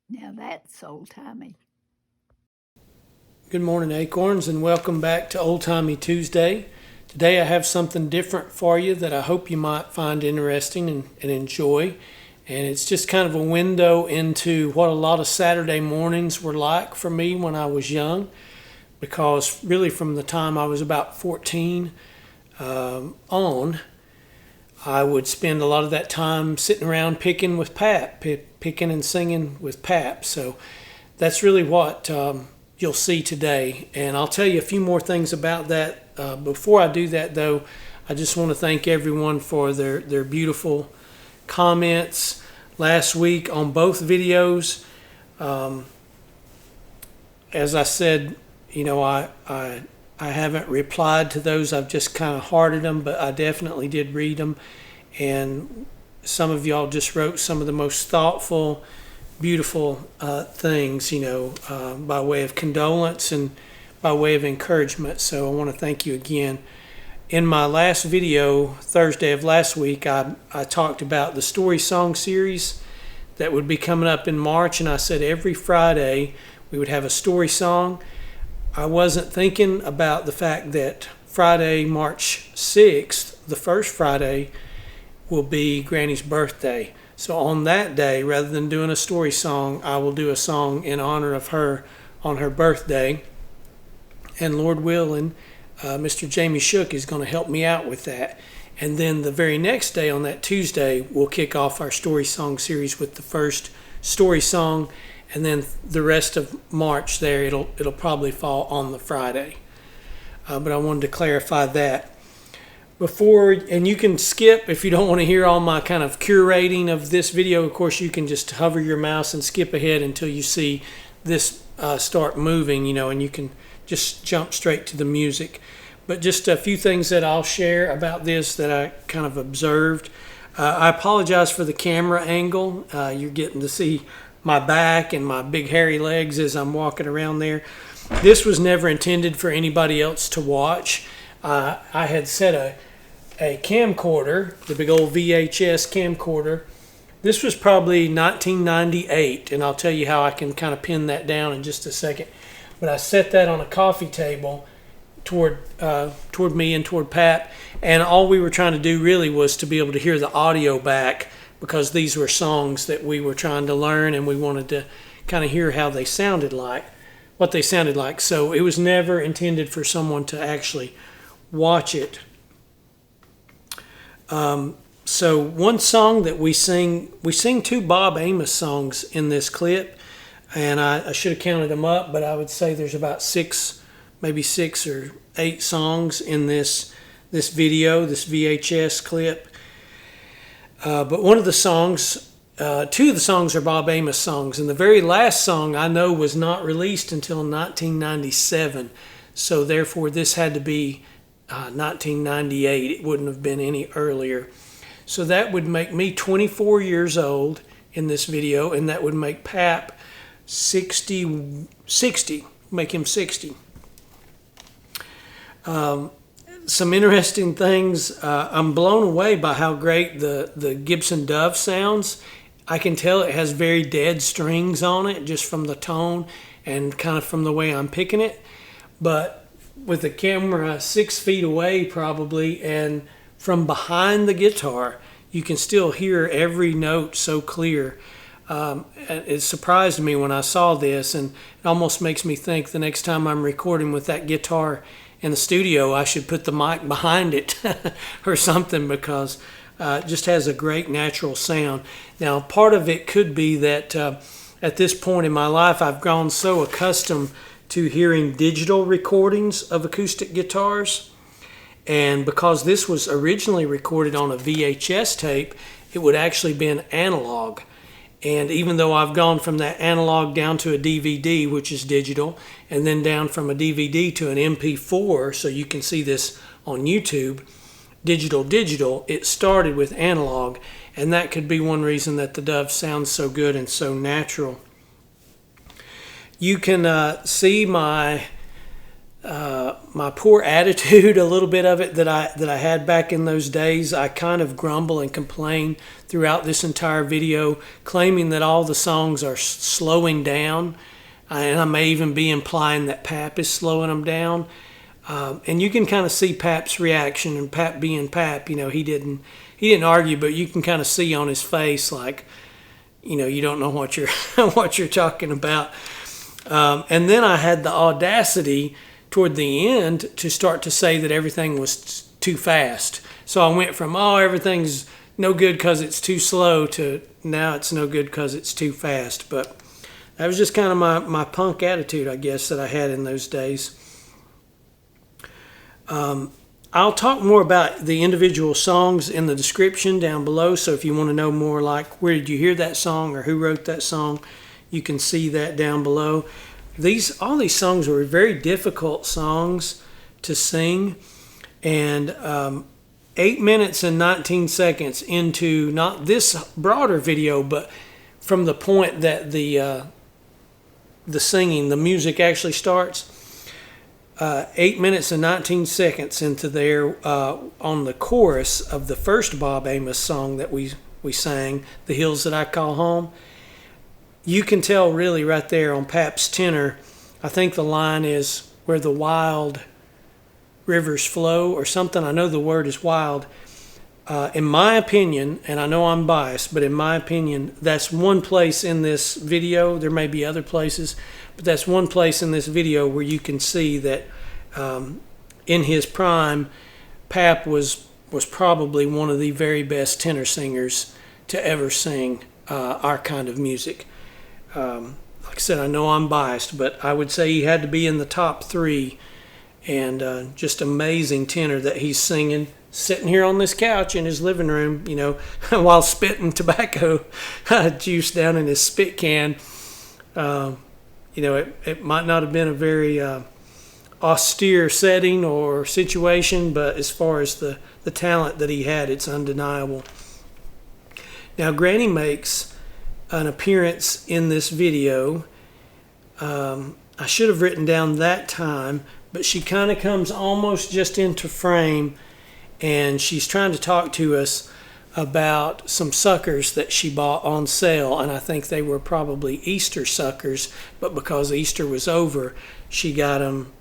Now that's old-timey. Good morning, Acorns, and welcome back to Old Timey Tuesday. Today I have something different for you that I hope you might find interesting and enjoy. And it's just kind of a window into what a lot of Saturday mornings were like for me when I was young, because really from the time I was about 14 on, I would spend a lot of that time sitting around picking with Pap, picking and singing with Pap. So that's really what you'll see today. And I'll tell you a few more things about that. Before I do that, though, I just want to thank everyone for their beautiful comments last week on both videos. As I said, I haven't replied to those. I've just kind of hearted them, but I definitely did read them. And some of y'all just wrote some of the most thoughtful, beautiful things, by way of condolence and by way of encouragement. So I want to thank you again. In my last video, Thursday of last week, I talked about the story song series that would be coming up in March, and I said every Friday we would have a story song. I wasn't thinking about the fact that Friday, March 6th, the first Friday, will be Granny's birthday. So on that day, rather than doing a story song, I will do a song in honor of her on her birthday. And Lord willing, Mr. Jamie Shook is going to help me out with that. And then the very next day, on that Tuesday, we'll kick off our story song series with the first story song. And then the rest of March there, it'll probably fall on the Friday. But I wanted to clarify that. And you can skip if you don't want to hear all my kind of curating of this video. Of course, you can just hover your mouse and skip ahead until you see this start moving, and you can just jump straight to the music. But just a few things that I'll share about this that I kind of observed. I apologize for the camera angle. You're getting to see my back and my big hairy legs as I'm walking around there. This was never intended for anybody else to watch. I had set a camcorder, the big old VHS camcorder. This was probably 1998, and I'll tell you how I can kind of pin that down in just a second. But I set that on a coffee table toward me and toward Pap, and all we were trying to do really was to be able to hear the audio back, because these were songs that we were trying to learn, and we wanted to kind of hear how they sounded like, what they sounded like. So it was never intended for someone to actually watch it. So one song that we sing two Bob Amos songs in this clip, and I should have counted them up, but I would say there's about maybe 6 or 8 songs in this video, this VHS clip. But one of the songs, 2 of the songs are Bob Amos songs, and the very last song I know was not released until 1997. So therefore this had to be 1998. It wouldn't have been any earlier. So that would make me 24 years old in this video, and that would make Pap 60, make him 60. Some interesting things. I'm blown away by how great the Gibson Dove sounds. I can tell it has very dead strings on it just from the tone and kind of from the way I'm picking it. But with the camera 6 feet away probably, and from behind the guitar, you can still hear every note so clear. It surprised me when I saw this, and it almost makes me think the next time I'm recording with that guitar in the studio, I should put the mic behind it or something, because it just has a great natural sound. Now, part of it could be that at this point in my life, I've grown so accustomed to hearing digital recordings of acoustic guitars. And because this was originally recorded on a VHS tape, it would actually be an analog. And even though I've gone from that analog down to a DVD, which is digital, and then down from a DVD to an MP4, so you can see this on YouTube, digital, it started with analog. And that could be one reason that the Dove sounds so good and so natural. You can see my my poor attitude, a little bit of it that I had back in those days. I kind of grumble and complain throughout this entire video, claiming that all the songs are slowing down, and I may even be implying that Pap is slowing them down. And you can kind of see Pap's reaction, and Pap being Pap, he didn't argue, but you can kind of see on his face like, you don't know what you're what you're talking about. And then I had the audacity toward the end to start to say that everything was too fast. So I went from, everything's no good because it's too slow, to now it's no good because it's too fast. But that was just kind of my punk attitude, I guess, that I had in those days. I'll talk more about the individual songs in the description down below. So if you want to know more, like where did you hear that song or who wrote that song, you can see that down below. All these songs were very difficult songs to sing, and 8 minutes and 19 seconds into not this broader video, but from the point that the singing, the music actually starts, 8 minutes and 19 seconds into there, on the chorus of the first Bob Amos song that we sang, "The Hills That I Call Home," you can tell really right there on Pap's tenor. I think the line is "where the wild rivers flow" or something. I know the word is wild. In my opinion, and I know I'm biased, but in my opinion, that's one place in this video. There may be other places, but that's one place in this video where you can see that in his prime, Pap was probably one of the very best tenor singers to ever sing our kind of music. Like I said, I know I'm biased, but I would say he had to be in the top three, and just amazing tenor that he's singing, sitting here on this couch in his living room, while spitting tobacco juice down in his spit can. It might not have been a very austere setting or situation, but as far as the talent that he had, it's undeniable. Now, Granny makes an appearance in this video. I should have written down that time, but she kind of comes almost just into frame, and she's trying to talk to us about some suckers that she bought on sale, and I think they were probably Easter suckers, but because Easter was over, she got them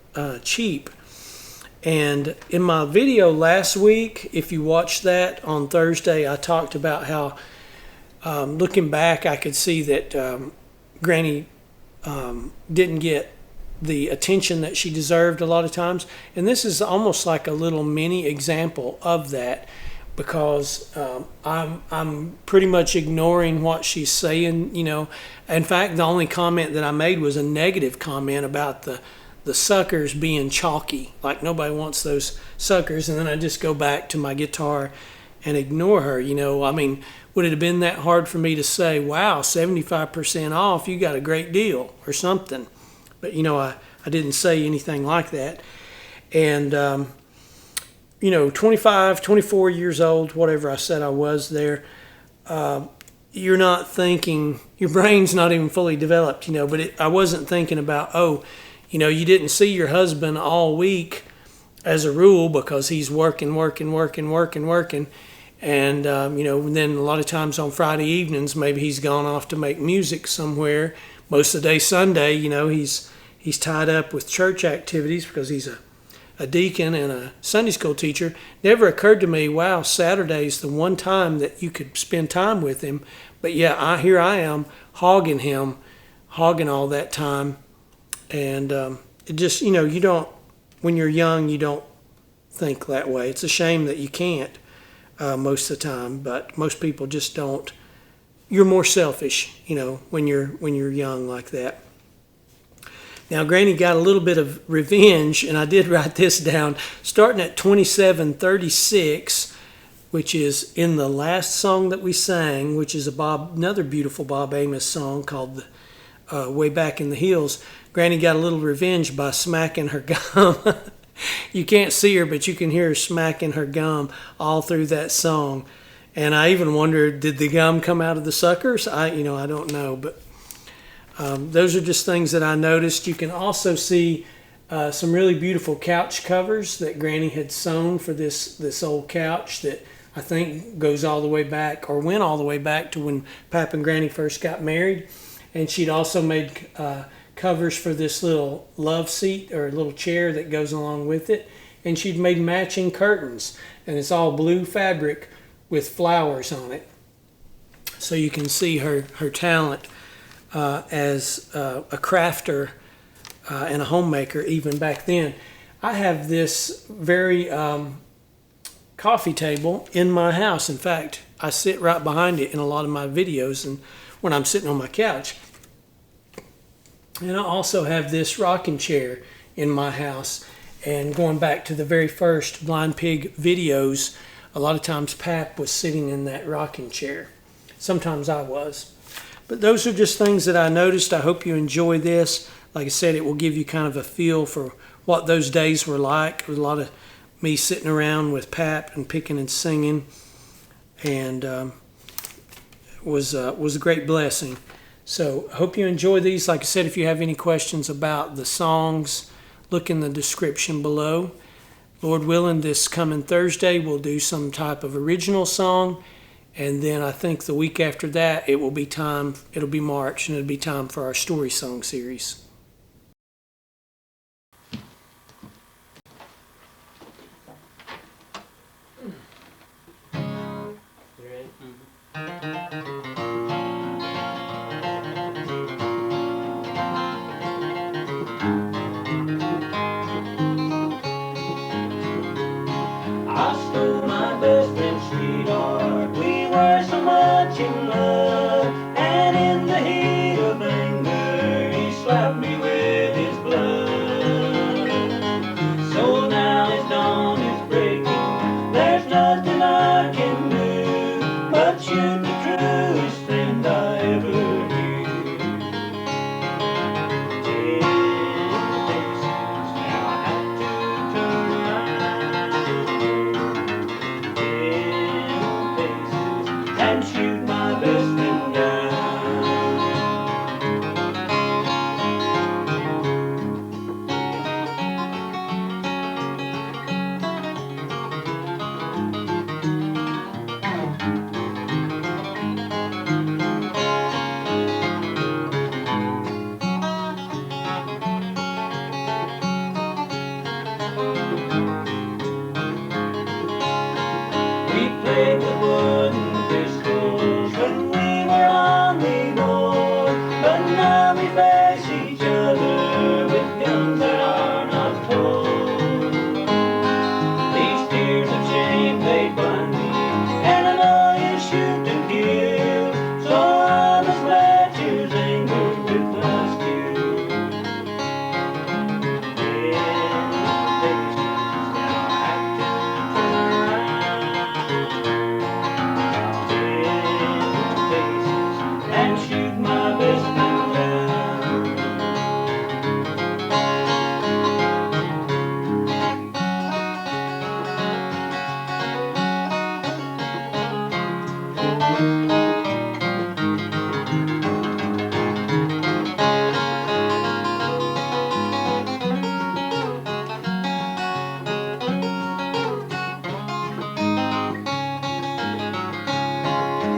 cheap. And in my video last week, if you watched that on Thursday, I talked about how looking back, I could see that Granny didn't get the attention that she deserved a lot of times. And this is almost like a little mini example of that, because I'm pretty much ignoring what she's saying. In fact, the only comment that I made was a negative comment about the suckers being chalky, like nobody wants those suckers. And then I just go back to my guitar and ignore her. Would it have been that hard for me to say, wow, 75% off, you got a great deal or something? But, I didn't say anything like that. And, 25, 24 years old, whatever I said I was there, you're not thinking, your brain's not even fully developed, but I wasn't thinking about, you didn't see your husband all week as a rule because he's working. And, then a lot of times on Friday evenings, maybe he's gone off to make music somewhere. Most of the day Sunday, he's tied up with church activities because he's a deacon and a Sunday school teacher. Never occurred to me, wow, Saturday's the one time that you could spend time with him. But yeah, here I am hogging all that time. And it just, you don't, when you're young, you don't think that way. It's a shame that you can't. Most of the time, but most people just don't. You're more selfish, when you're young like that. Now, Granny got a little bit of revenge, and I did write this down, starting at 27:36, which is in the last song that we sang, which is another beautiful Bob Amos song called "Way Back in the Hills." Granny got a little revenge by smacking her gum. You can't see her, but you can hear her smacking her gum all through that song. And I even wondered, did the gum come out of the suckers? I don't know. But those are just things that I noticed. You can also see some really beautiful couch covers that Granny had sewn for this old couch that I think goes all the way back, or went all the way back to when Pap and Granny first got married. And she'd also made covers for this little love seat, or a little chair that goes along with it. And she'd made matching curtains, and it's all blue fabric with flowers on it. So you can see her talent as a crafter and a homemaker even back then. I have this very coffee table in my house. In fact, I sit right behind it in a lot of my videos and when I'm sitting on my couch. And I also have this rocking chair in my house. And going back to the very first Blind Pig videos, a lot of times Pap was sitting in that rocking chair. Sometimes I was. But those are just things that I noticed. I hope you enjoy this. Like I said, it will give you kind of a feel for what those days were like. It was a lot of me sitting around with Pap and picking and singing, and was a great blessing. So I hope you enjoy these. Like I said, if you have any questions about the songs, look in the description below. Lord willing, this coming Thursday we'll do some type of original song, and then I think the week after that it'll be March, and it'll be time for our story song series. I stole my best friend's sweetheart. We were so much in love, and in the heat of anger, he slapped me with his glove. So now his dawn is breaking. There's nothing I can do but shoot the truest friend I ever knew. 10 paces, now I have to turn around. And shoot my best friend down. We played with wooden pistols when we were on the board, but now we face each other with guns that are not cold. These tears of shame, they blind me, and I know you shoot to kill, so I must let yours anger with my skill. Yeah, faces, now I have to turn around. And shoot my best friend down.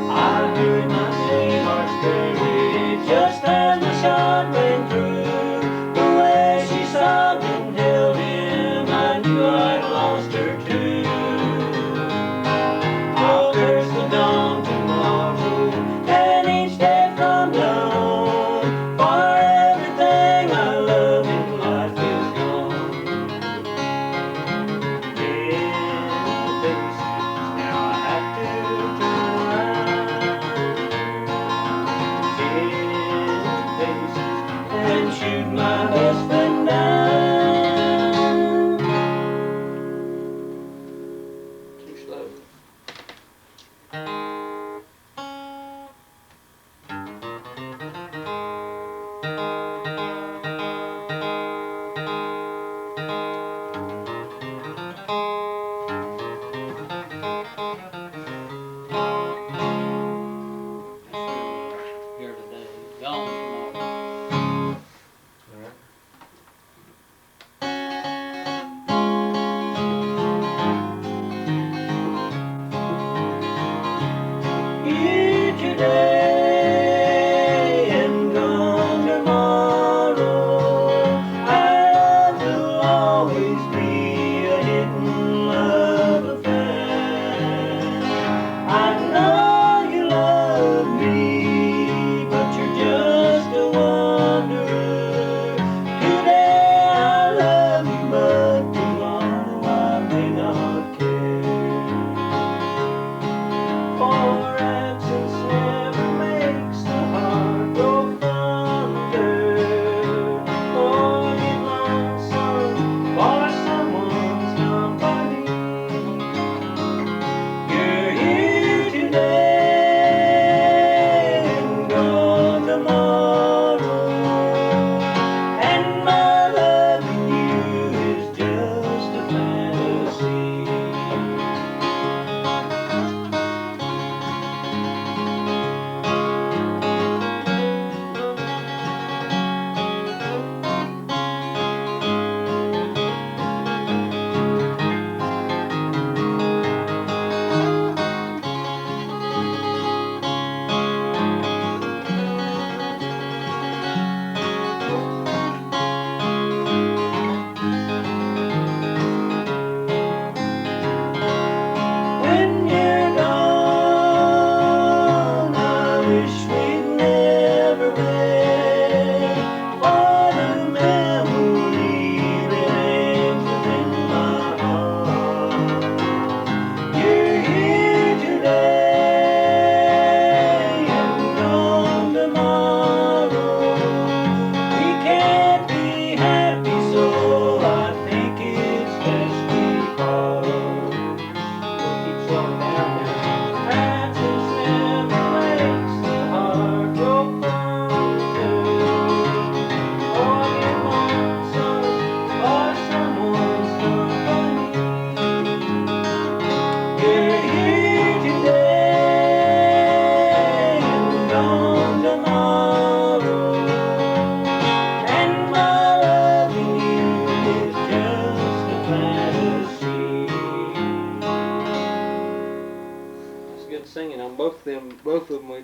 I heard my sweetheart's courage just as the shot rang through. The way she sobbed and held him, I knew I'd lost her too. I'll curse the dawn tomorrow and each day from now on, for everything I love in life is gone. Yeah, faces, now I have to turn around. And shoot my best friend down. Too slow. Here today, gone tomorrow.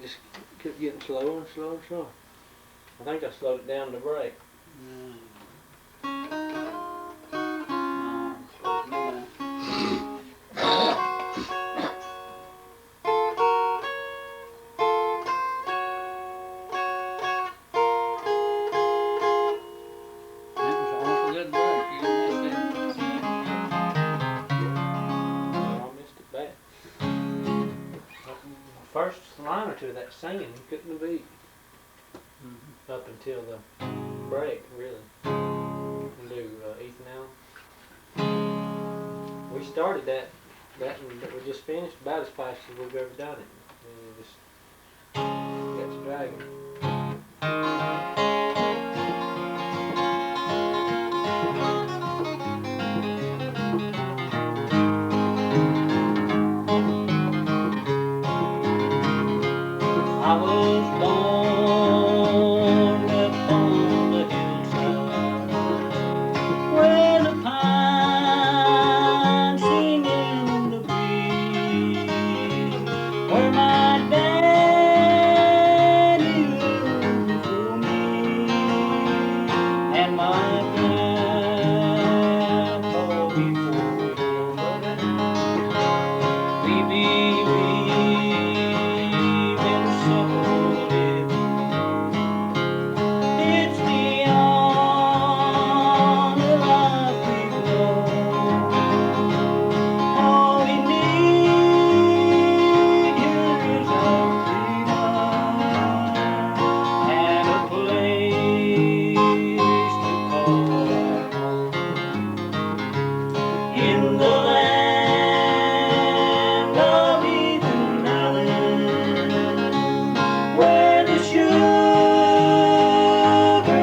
just kept getting slower and slower and slower. I think I slowed it down to brake. First line or two of that singing, you couldn't have beat. Up until the break, really. And do Ethan Allen. We started that one that we just finished about as fast as we've ever done it. And it just got to dragging. I was born upon the hillside where the pines sing in the breeze, where my daddy looked for me and my grandpa before him. We believe in simple living. It's the only life we've known. All we need here is our freedom and a place to call our home. In the land of Ethan Allen, where the sugar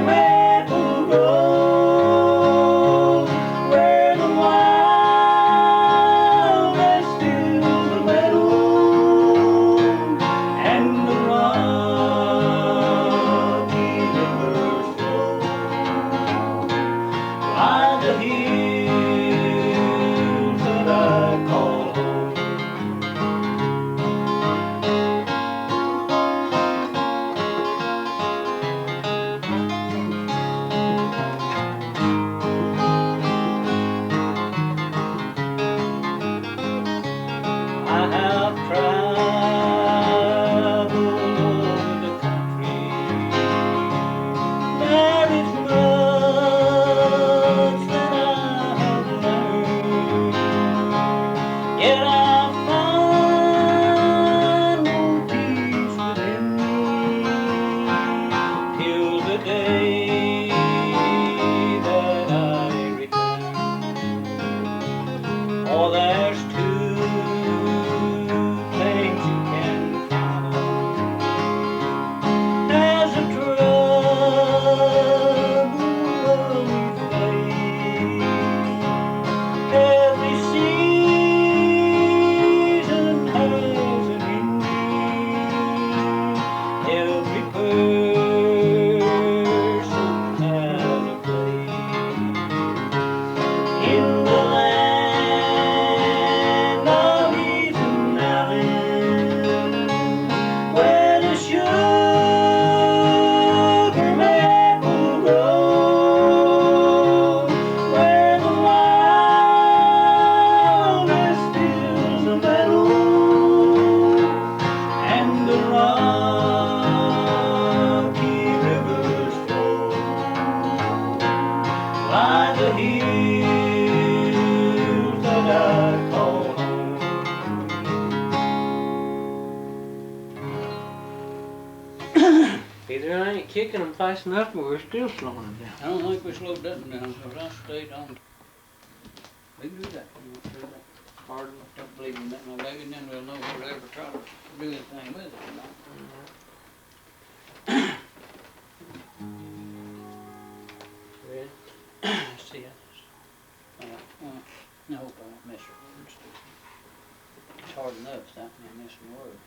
maple grows, where the wildest fills the meadow, and the rocky rivers flow, lie the hills that I call home. I have traveled over the country. There is much that I have learned, yet I find no peace within me till the day that I return. Oh, there's two things you can count on. There's a trouble we face. Every season has an ending. Every person has a place. In the land of Ethan Allen, where the sugar maple grows, where the wildest fills the meadow, and the rocky rivers flow, lie the hills that I call home. Either I ain't kicking them fast enough or we're still slowing them down. I don't think we slowed that one down, because I stayed on. We can do that. You want to do that? Pardon? Don't believe in that, no leg, and then we'll know if we ever try to do anything with it or not. Ready? See, I hope I won't miss her words. It's hard enough without me missing words.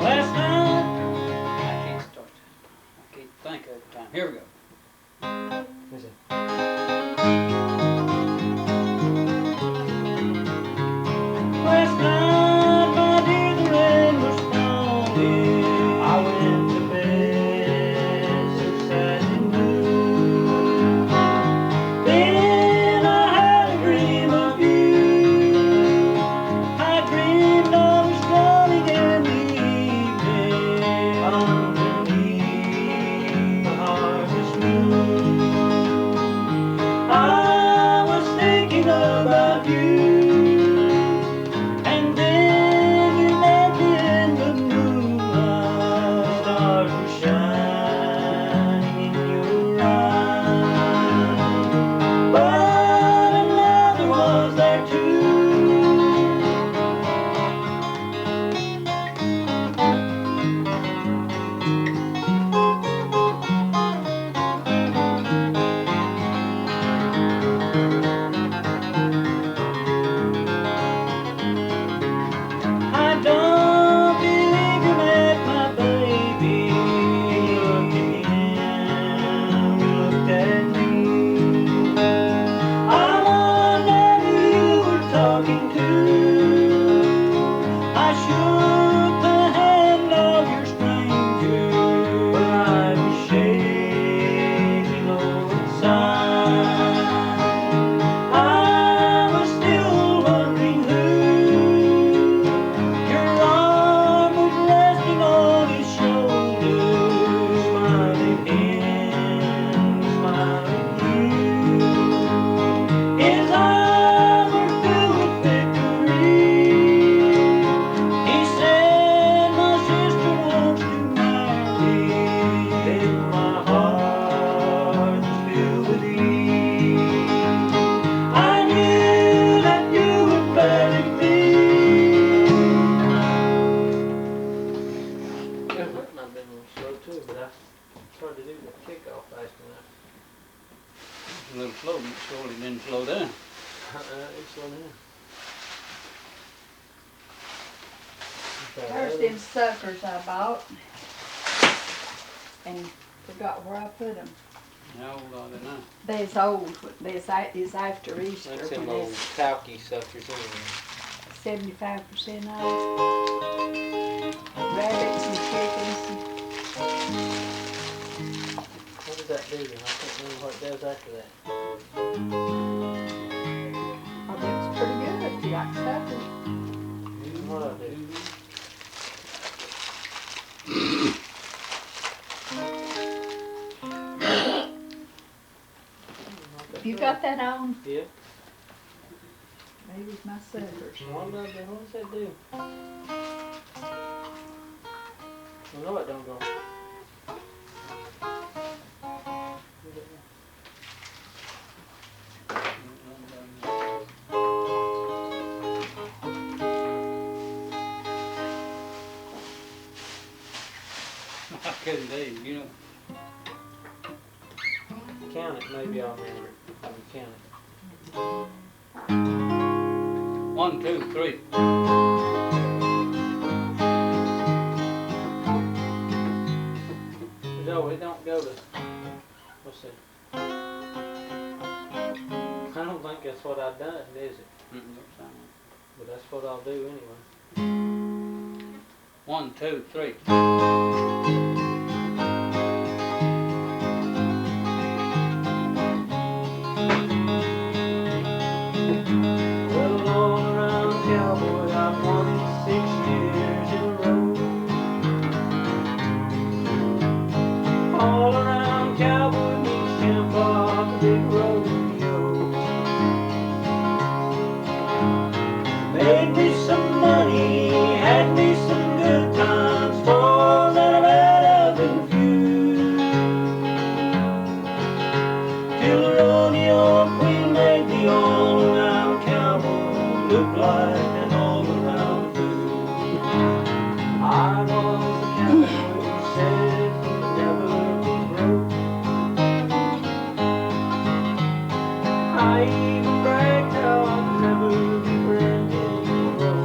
Last night, I can't start that. I can't think of it time. Here we go. listen. It's one here. There's them suckers I bought. And forgot where I put them. How old are they now? They's old. They's after Easter. That's them when old it's talky suckers anyway. 75% off. Rabbits and chickens. What does that do then? I can't remember what it does after that. Oh, that's pretty good if you like suckers. What I do? You got that on? Yeah. Maybe it's my suckers. What does that do? I know it don't go. I couldn't do, you know. Count it, maybe I'll remember it. I can count it. 1, 2, 3. No, it don't go to. What's that? I don't think that's what I've done, is it? But that's what I'll do anyway. 1, 2, 3. Well, all around Cowboy, I've won it 6 years in a row. All around Cowboy means Tampa, the big rodeo. Made me some money, had me some good times, falls that I've had have been few. Till the rodeo queen made me all around cowboy look like an all-around fool. I was a cowboy who said he'd never be broke. I even bragged how I'd never be branded in a row.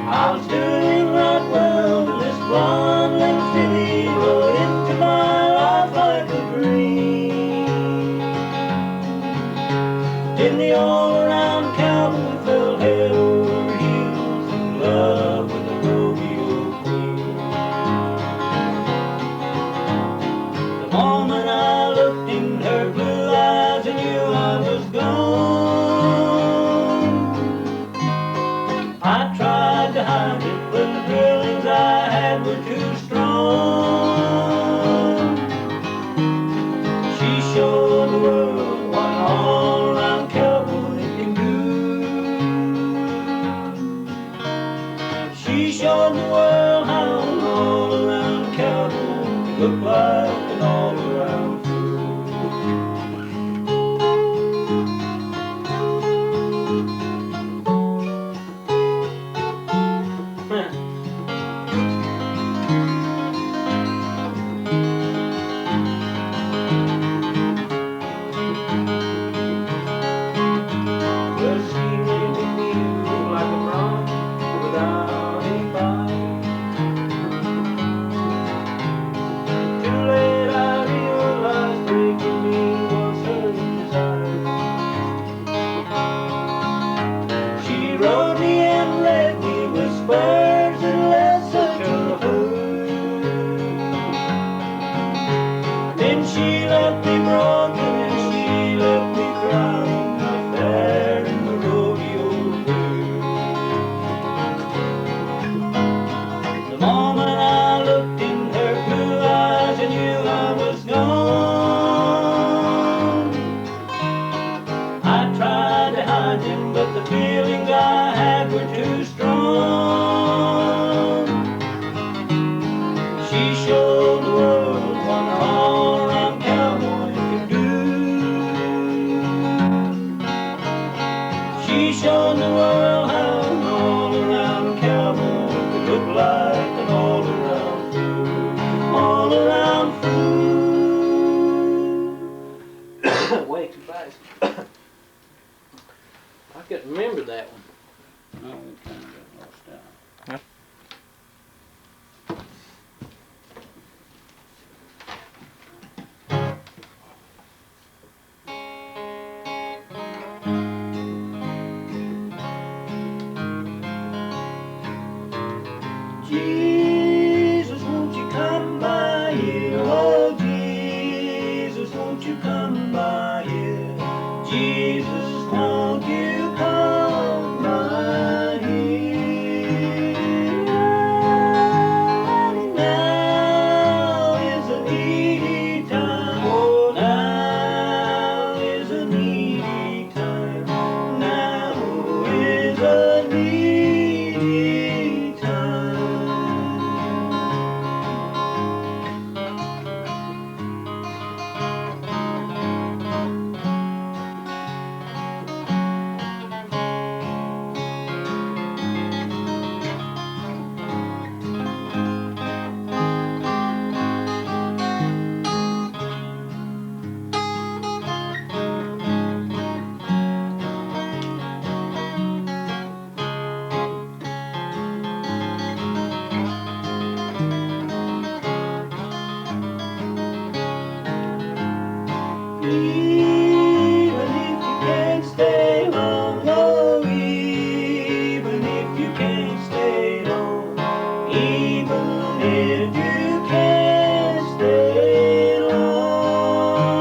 I was doing right well till this blonde little filly rode into my life like a dream. Then the all-around cowboy fell head over heels in love with the rodeo queen. The moment I looked in her blue eyes, I knew I was gone. I tried to hide it, but the feelings I had were too strong. She showed the world what an all-around cowboy can do. She showed the world how an all-around cowboy can look like an all-around fool. Well, she made me feel like a bronc without any body. Too late I realized breaking me was her desire. She rode me and led me with spurs and left such a hurt. Then she left me broken and she left me crying right there in the rodeo dirt. The moment I looked in her blue eyes, I knew I was gone. I tried to hide them, but the feelings I had were too strong. She showed the world what an all-around cowboy can do. She showed the world how an all-around cowboy could look like an all-around fool. All-around fool. Wait. fast. I couldn't remember that one. No, we kind of got lost out. Jesus, won't you come by here? Oh, Jesus, won't you come by here? Jesus, won't you come by here? Now is a needy time. Oh, now is a needy time. Now is a needy time. Even if you can't stay long, oh, even if you can't stay long, even if you can't stay long,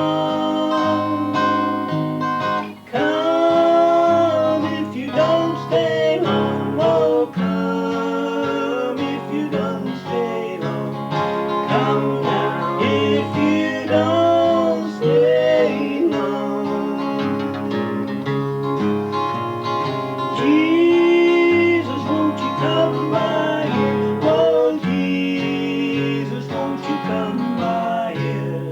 come if you don't stay long, oh, come if you don't stay long, come now if you don't stay long. Jesus, won't you come by here? Oh, Jesus, won't you come by here?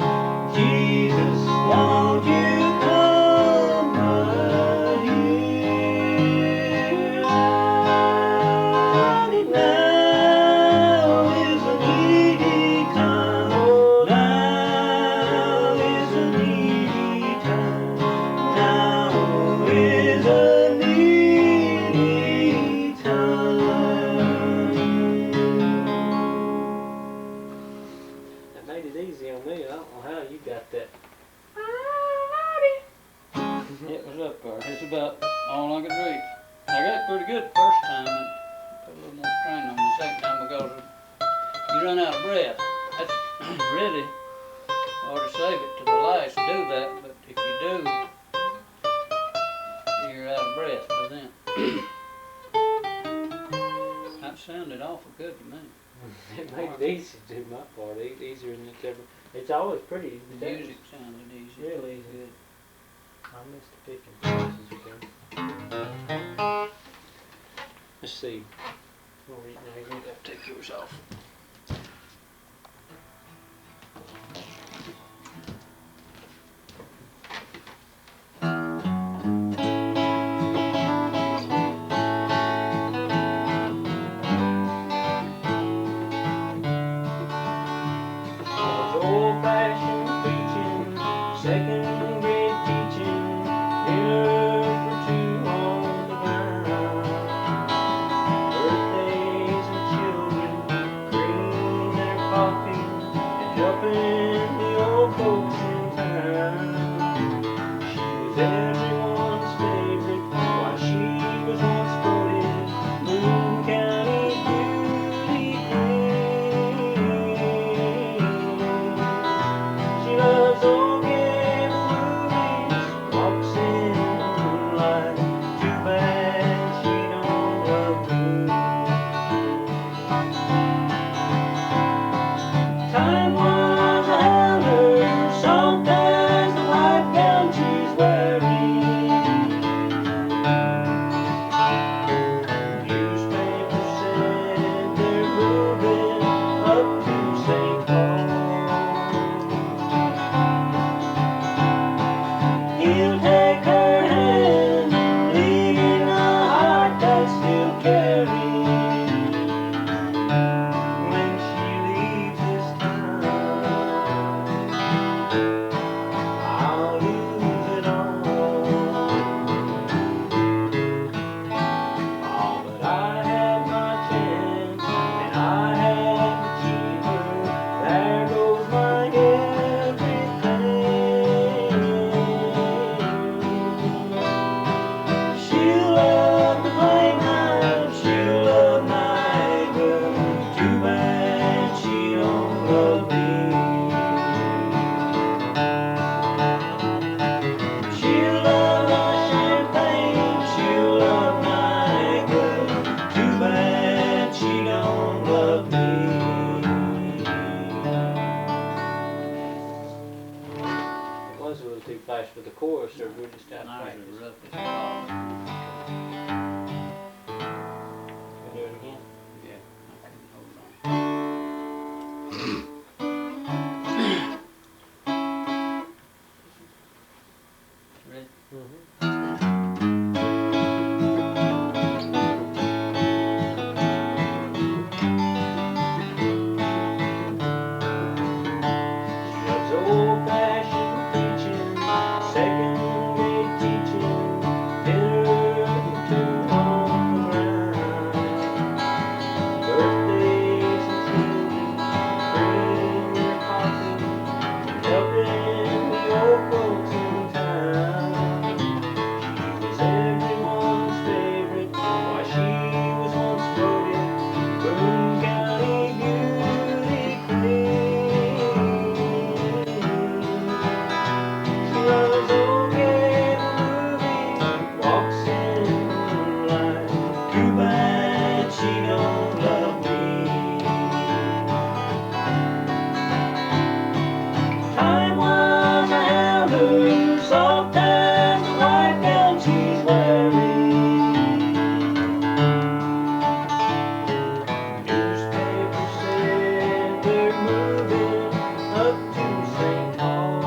Jesus, won't you come by here? Now is a needy time. Oh, now is a needy time. Now is a needy time. That made it easy on me. I don't know how you got that. It was up there. It's about all I could reach. I got it pretty good the first time, and put a little more strain on the second time because you run out of breath. That's really, ought to save it to the last to do that, but if you do, you're out of breath by then. That sounded awful good to me. It made it easy to do my part, easier than it's ever. It's always pretty easy. The music sounded easy. Really easy. good. I missed the picking places again. Let's see. Well, now you're gonna have to take yours off. Old-fashioned preaching, second grade teaching, dinner for two on the ground. Birthdays and children bringing their coffee and helping the old folks in town. She was everyone's favorite while she was once voted Moon County Beauty Queen. She loves old game movies, walks in moonlight. Too bad she don't love me. Time was a howler, soft as the white gown she's wearing. chorus, or we just have And ours practice? are rough as balls. We'll do it again. Yeah, I can hold on. Ready? Loves old-fashioned preaching, second grade teaching, dinner to on the ground. Birthdays and children, bringing their coffee, helping the old folks in town. She was everyone's favorite, why she was once voted Boone County Beauty Queen. She loves old cable movies, walks in moonlight. Too bad she don't love me. Time was a hound, soft as the white gown she's wearing. Newspapers said they're moving up to St. Paul.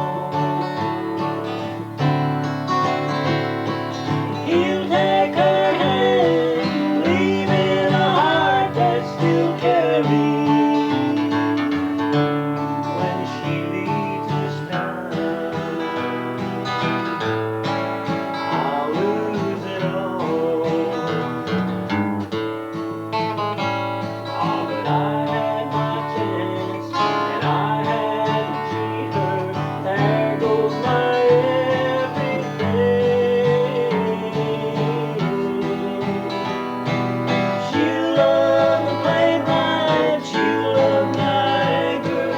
He'll take her hand, leaving a heart that still carries. When she leaves this town, I'll lose it all. Ah, but I had my chance, and I had to treat her. There goes my everything. She'll love the plain white, she'll love Niagara.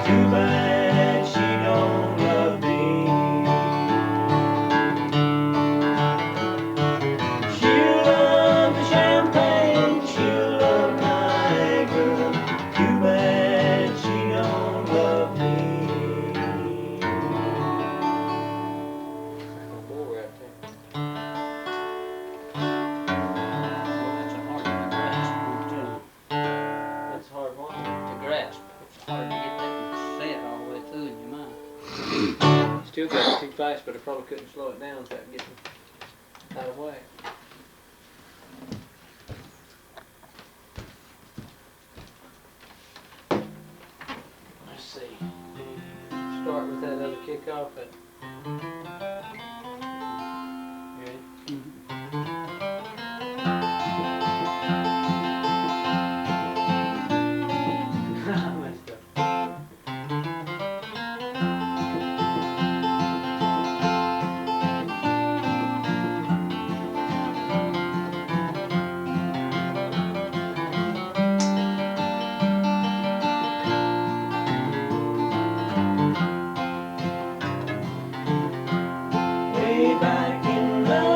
Too bad she don't love me. She'll love the champagne, she'll love Niagara. Too bad she don't love me. Well, that's a hard one to grasp, too. That's a hard one. To grasp. It's hard to get that set all the way through in your mind. Still got it too fast, but I probably couldn't slow it down without getting out of whack. Let's see. Start with that other kickoff at. Ready? I messed up. Way back in the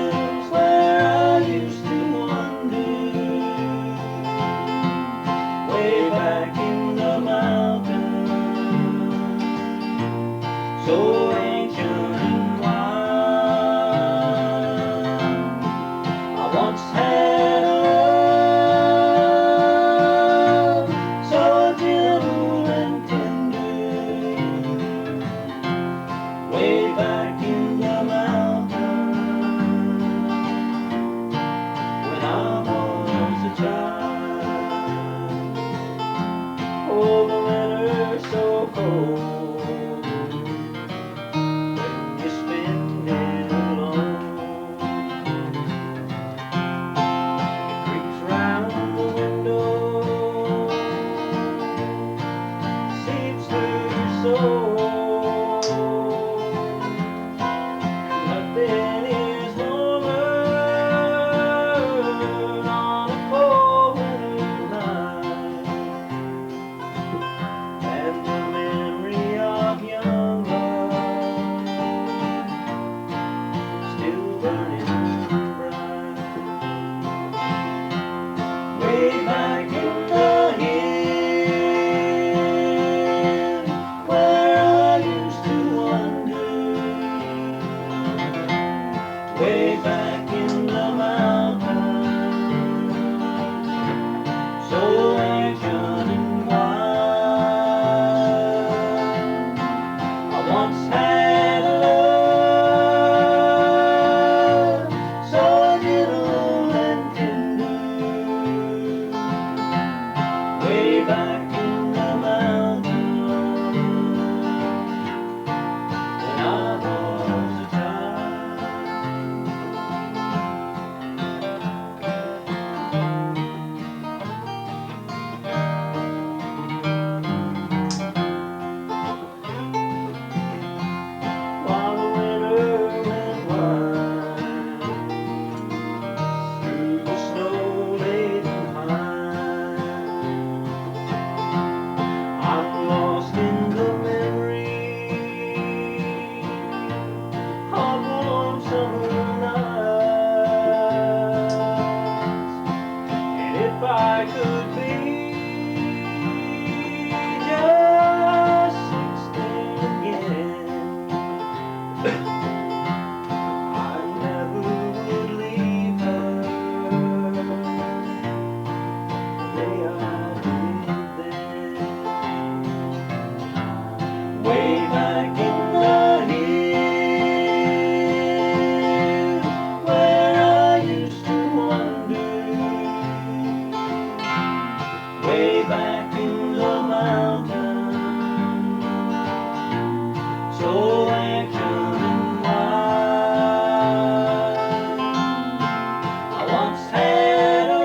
hills where I used to wander. Way back in the mountains, so ancient and wild. I once had a love so gentle and tender. Way back in the mountains, when I was a child. Oh, the winter so cold, once had a love so gentle and tender, way back in the mountains when I was a child. While the winter went wide through the snow-laden heights, I'm lost in the memory of warm summer nights. And if I could be just 16 again, I never would leave her the way I did then. Way back in the hills where I used to wander, way back in the mountains, so ancient and wide. I once had a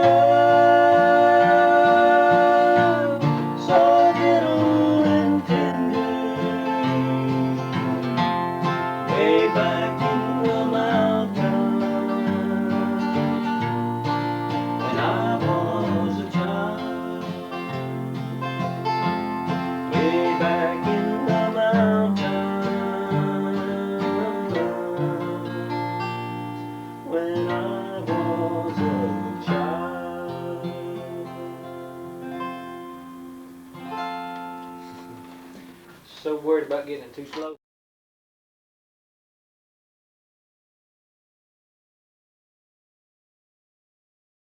love so gentle and tender, way back in the mountains when I was a child. Way back in the mountains when I was a child. So worried about getting it too slow.